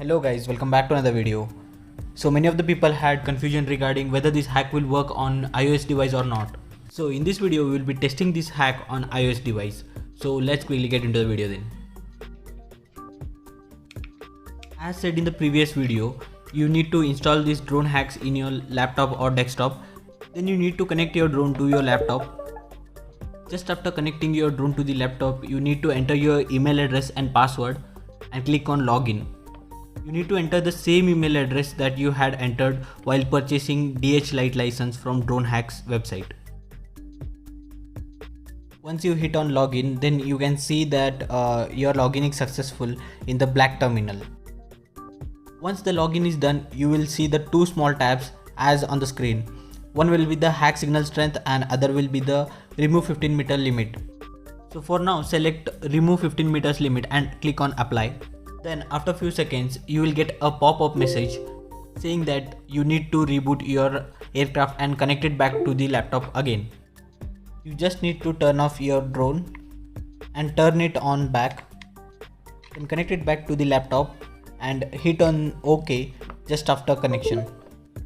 Hello guys, welcome back to another video. So many of the people had confusion regarding whether this hack will work on iOS device or not. So in this video we will be testing this hack on iOS device. So let's quickly get into the video then. As said in the previous video, you need to install these drone hacks in your laptop or desktop. Then you need to connect your drone to your laptop. Just after connecting your drone to the laptop, you need to enter your email address and password and click on login. You need to enter the same email address that you had entered while purchasing dh-lite license from DRONE-HACKS website. Once you hit on login, then you can see that your login is successful in the black terminal. Once the login is done, you will see the two small tabs as on the screen. One will be the hack signal strength and other will be the remove 15 meter limit. So for now, select remove 15 meters limit and click on apply. Then after few seconds, you will get a pop-up message saying that you need to reboot your aircraft and connect it back to the laptop again. You just need to turn off your drone and turn it on back. Then connect it back to the laptop and hit on OK just after connection.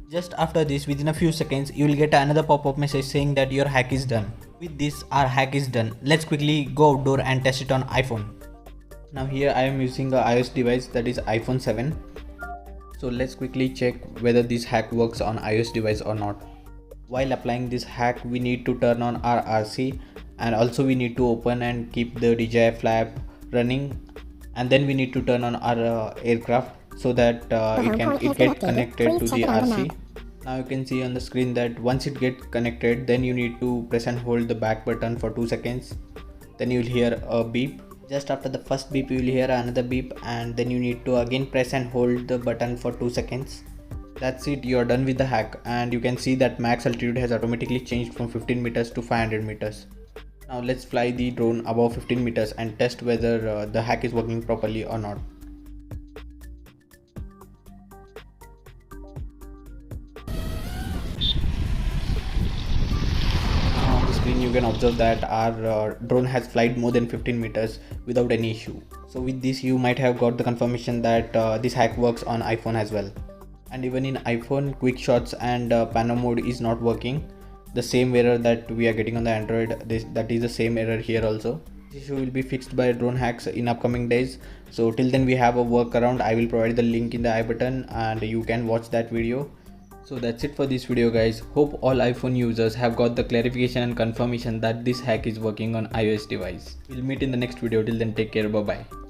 Just after this, within a few seconds, you will get another pop-up message saying that your hack is done. With this, our hack is done. Let's quickly go outdoor and test it on iPhone. Now here I am using a iOS device, that is iPhone 7. So let's quickly check whether this hack works on iOS device or not. While applying this hack, we need to turn on our RC and also we need to open and keep the DJI flap running, and then we need to turn on our aircraft so that it get connected to the RC. Now you can see on the screen that once it gets connected, then you need to press and hold the back button for 2 seconds. Then you will hear a beep. Just after the first beep, you will hear another beep, and then you need to again press and hold the button for 2 seconds. That's it, you are done with the hack, and you can see that max altitude has automatically changed from 15 meters to 500 meters. Now let's fly the drone above 15 meters and test whether the hack is working properly or not. You can observe that our drone has flown more than 15 meters without any issue. So with this, you might have got the confirmation that this hack works on iPhone as well. And even in iPhone, quick shots and pano mode is not working. The same error that we are getting on the Android, that is the same error here also. This issue will be fixed by DRONE-HACKS in upcoming days. So till then, we have a workaround. I will provide the link in the I button and you can watch that video. So that's it for this video guys. Hope all iPhone users have got the clarification and confirmation that this hack is working on iOS device. We'll meet in the next video. Till then, take care. Bye bye.